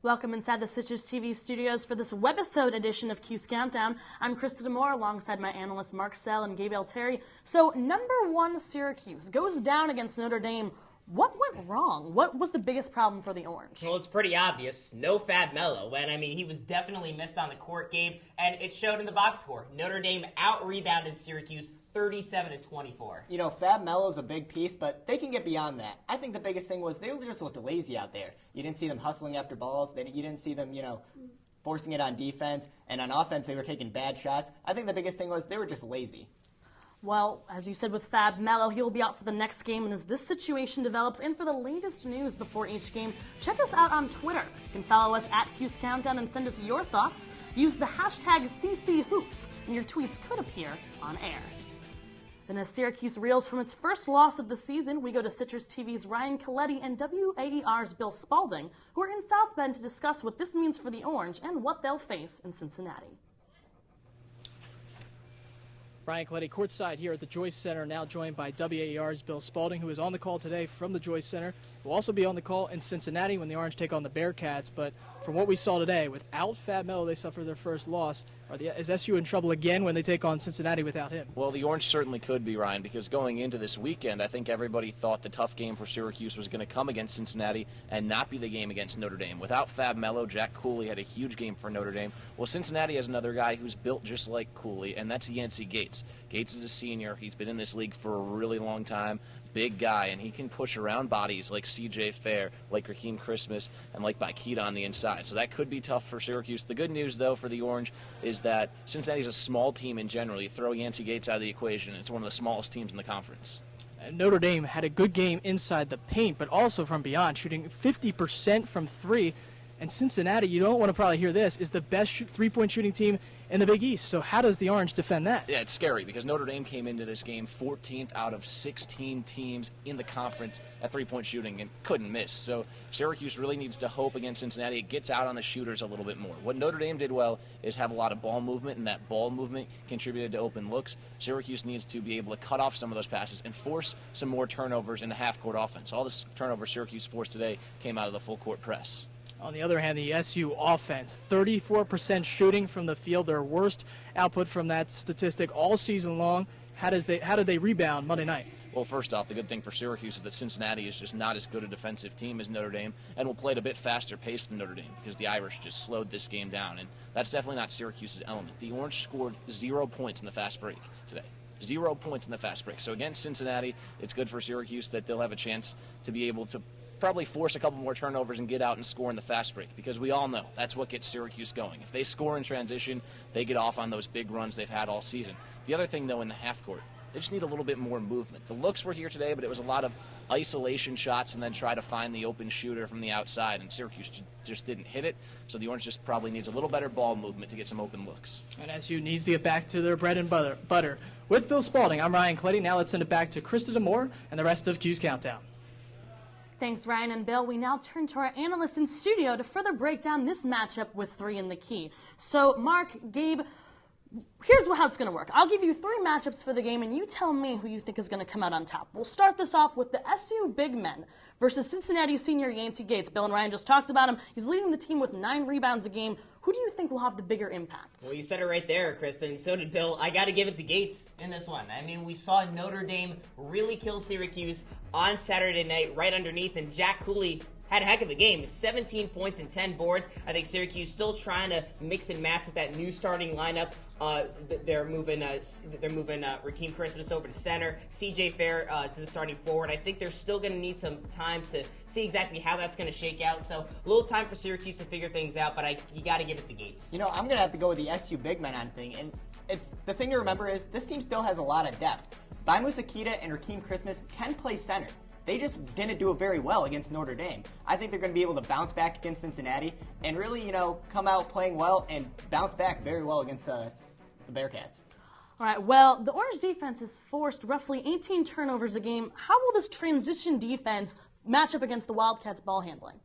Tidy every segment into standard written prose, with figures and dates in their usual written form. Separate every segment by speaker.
Speaker 1: Welcome inside the Citrus TV studios for this webisode edition of Cuse Countdown. I'm Krista D'Amore alongside my analysts Mark Sell and Gabe Altieri. So, #1 Syracuse goes down against Notre Dame. What went wrong? What was the biggest problem for the Orange?
Speaker 2: Well, it's pretty obvious. No Fab Melo. He was definitely missed on the court, Gabe, and it showed in the box score. Notre Dame out-rebounded Syracuse 37-24.
Speaker 3: You know, Fab Melo's a big piece, but they can get beyond that. I think the biggest thing was they just looked lazy out there. You didn't see them hustling after balls. You didn't see them, forcing it on defense. And on offense, they were taking bad shots. I think the biggest thing was they were just lazy.
Speaker 1: Well, as you said with Fab Melo, he'll be out for the next game, and as this situation develops, and for the latest news before each game, check us out on Twitter. You can follow us at Cuse Countdown and send us your thoughts. Use the hashtag CCHoops, and your tweets could appear on air. Then as Syracuse reels from its first loss of the season, we go to Citrus TV's Ryan Coletti and WAER's Bill Spalding, who are in South Bend to discuss what this means for the Orange and what they'll face in Cincinnati.
Speaker 4: Ryan Coletti courtside here at the Joyce Center, now joined by WAER's Bill Spalding, who is on the call today from the Joyce Center. Will also be on the call in Cincinnati when the Orange take on the Bearcats. But from what we saw today, without Fab Melo, they suffer their first loss. Is SU in trouble again when they take on Cincinnati without him?
Speaker 5: Well, the Orange certainly could be, Ryan, because going into this weekend, I think everybody thought the tough game for Syracuse was going to come against Cincinnati and not be the game against Notre Dame. Without Fab Melo, Jack Cooley had a huge game for Notre Dame. Well, Cincinnati has another guy who's built just like Cooley, and that's Yancey Gates. Gates is a senior. He's been in this league for a really long time. Big guy, and he can push around bodies like C.J. Fair, like Raheem Christmas, and like Bakita on the inside. So that could be tough for Syracuse. The good news, though, for the Orange is that Cincinnati's a small team in general. You throw Yancey Gates out of the equation, and it's one of the smallest teams in the conference.
Speaker 4: Notre Dame had a good game inside the paint, but also from beyond, shooting 50% from three. And Cincinnati, you don't want to probably hear this, is the best three-point shooting team in the Big East. So how does the Orange defend that?
Speaker 5: Yeah, it's scary because Notre Dame came into this game 14th out of 16 teams in the conference at three-point shooting and couldn't miss. So Syracuse really needs to hope against Cincinnati it gets out on the shooters a little bit more. What Notre Dame did well is have a lot of ball movement, and that ball movement contributed to open looks. Syracuse needs to be able to cut off some of those passes and force some more turnovers in the half-court offense. All this turnover Syracuse forced today came out of the full-court press.
Speaker 4: On the other hand, the SU offense, 34% shooting from the field, their worst output from that statistic all season long. How did they rebound Monday night?
Speaker 5: Well, first off, the good thing for Syracuse is that Cincinnati is just not as good a defensive team as Notre Dame and will play at a bit faster pace than Notre Dame because the Irish just slowed this game down, and that's definitely not Syracuse's element. The Orange scored 0 points in the fast break today. 0 points in the fast break. So against Cincinnati, it's good for Syracuse that they'll have a chance to be able to probably force a couple more turnovers and get out and score in the fast break because we all know that's what gets Syracuse going. If they score in transition, they get off on those big runs they've had all season. The other thing, though, in the half court, they just need a little bit more movement. The looks were here today, but it was a lot of isolation shots and then try to find the open shooter from the outside, and Syracuse just didn't hit it. So the Orange just probably needs a little better ball movement to get some open looks.
Speaker 4: And SU needs to get back to their bread and butter. With Bill Spalding, I'm Ryan Coletti. Now let's send it back to Krista D'Amore and the rest of Cuse Countdown.
Speaker 1: Thanks, Ryan and Bill. We now turn to our analysts in studio to further break down this matchup with 3 in the key. So, Mark, Gabe, here's how it's going to work. I'll give you 3 matchups for the game, and you tell me who you think is going to come out on top. We'll start this off with the SU big men versus Cincinnati senior Yancey Gates. Bill and Ryan just talked about him. He's leading the team with 9 rebounds a game. Who do you think will have the bigger impact?
Speaker 2: Well, you said it right there, Krista, and so did Bill. I got to give it to Gates in this one. We saw Notre Dame really kill Syracuse on Saturday night right underneath, and Jack Cooley had a heck of a game. 17 points and 10 boards. I think Syracuse still trying to mix and match with that new starting lineup. They're moving Raheem Christmas over to center, C.J. Fair to the starting forward. I think they're still going to need some time to see exactly how that's going to shake out. So a little time for Syracuse to figure things out, but you got to give it to Gates.
Speaker 3: I'm going to have to go with the SU big men on thing, and the thing to remember is this team still has a lot of depth. Baimus Akita and Raheem Christmas can play center. They just didn't do it very well against Notre Dame. I think they're going to be able to bounce back against Cincinnati and really, come out playing well and bounce back very well against the Bearcats.
Speaker 1: All right, well, the Orange defense has forced roughly 18 turnovers a game. How will this transition defense match up against the Wildcats' ball handling?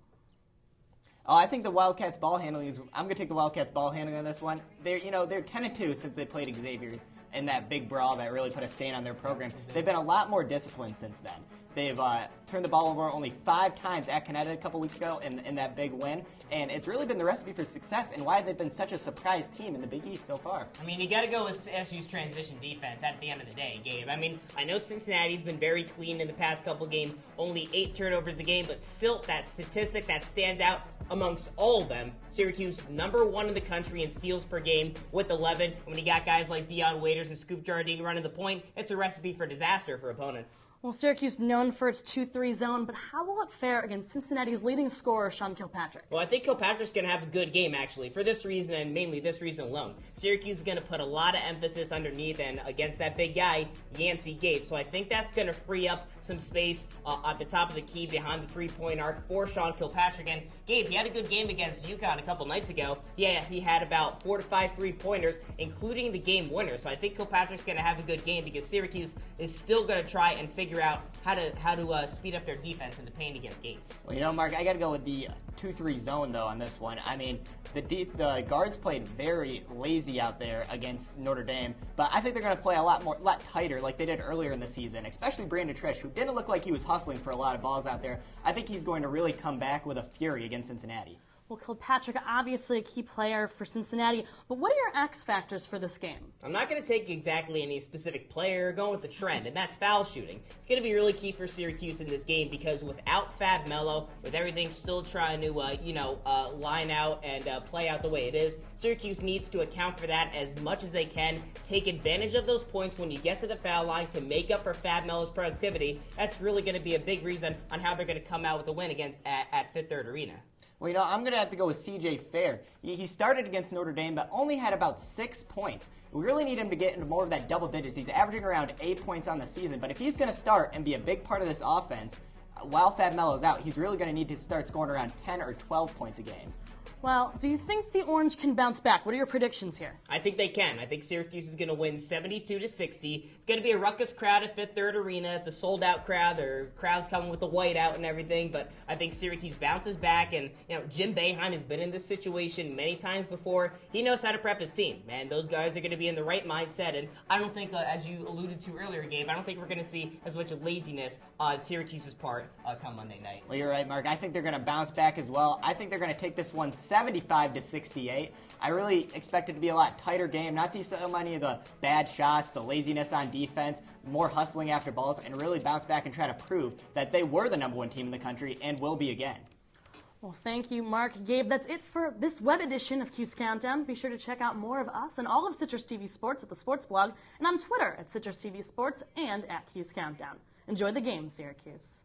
Speaker 3: Oh, I think the Wildcats' ball handling I'm going to take the Wildcats' ball handling on this one. They're 10-2 since they played Xavier in that big brawl that really put a stain on their program. They've been a lot more disciplined since then. They've turned the ball over only 5 times at Connecticut a couple weeks ago in that big win, and it's really been the recipe for success and why they've been such a surprise team in the Big East so far.
Speaker 2: I mean, you got to go with SU's transition defense at the end of the day, Gabe. I mean, I know Cincinnati's been very clean in the past couple games, only 8 turnovers a game, but still that statistic that stands out amongst all of them. Syracuse #1 in the country in steals per game with 11. When you got guys like Dion Waiters and Scoop Jardine running the point, it's a recipe for disaster for opponents.
Speaker 1: Well, Syracuse known for its 2-3 zone, but how will it fare against Cincinnati's leading scorer, Sean Kilpatrick?
Speaker 2: Well, I think Kilpatrick's going to have a good game, actually, for this reason and mainly this reason alone. Syracuse is going to put a lot of emphasis underneath and against that big guy, Yancey Gabe. So I think that's going to free up some space at the top of the key behind the three-point arc for Sean Kilpatrick. And Gabe, he had a good game against UConn a couple nights ago. Yeah, he had about 4 to 5 three-pointers, including the game winner. So I think Kilpatrick's going to have a good game because Syracuse is still going to try and figure out how to speed up their defense in the paint against Gates.
Speaker 3: Well, you know, Mark, I got to go with the 2-3 zone, though, on this one. I mean, the guards played very lazy out there against Notre Dame, but I think they're going to play a lot tighter like they did earlier in the season, especially Brandon Trish, who didn't look like he was hustling for a lot of balls out there. I think he's going to really come back with a fury against Cincinnati.
Speaker 1: Well, Kilpatrick, obviously a key player for Cincinnati, but what are your X factors for this game?
Speaker 2: I'm not going to take exactly any specific player, going with the trend, and that's foul shooting. It's going to be really key for Syracuse in this game because without Fab Melo, with everything still trying to, line out and play out the way it is, Syracuse needs to account for that as much as they can, take advantage of those points when you get to the foul line to make up for Fab Melo's productivity. That's really going to be a big reason on how they're going to come out with a win against at Fifth Third Arena.
Speaker 3: Well, you know, I'm going to have to go with CJ Fair. He started against Notre Dame, but only had about 6 points. We really need him to get into more of that double digits. He's averaging around 8 points on the season, but if he's going to start and be a big part of this offense, while Fab Melo's out, he's really going to need to start scoring around 10 or 12 points a game.
Speaker 1: Well, do you think the Orange can bounce back? What are your predictions here?
Speaker 2: I think they can. I think Syracuse is going to win 72-60. It's going to be a ruckus crowd at Fifth Third Arena. It's a sold-out crowd. There are crowds coming with the white out and everything, but I think Syracuse bounces back. And Jim Boeheim has been in this situation many times before. He knows how to prep his team, man. Those guys are going to be in the right mindset, and I don't think, as you alluded to earlier, Gabe, I don't think we're going to see as much laziness on Syracuse's part come Monday night.
Speaker 3: Well, you're right, Mark. I think they're going to bounce back as well. I think they're going to take this one 75-68. I really expect it to be a lot tighter game, not see so many of the bad shots, the laziness on defense, more hustling after balls, and really bounce back and try to prove that they were the #1 team in the country and will be again.
Speaker 1: Well, thank you, Mark. Gabe, that's it for this web edition of Cuse Countdown. Be sure to check out more of us and all of Citrus TV Sports at the Sports Blog and on Twitter at Citrus TV Sports and at Cuse Countdown. Enjoy the game, Syracuse.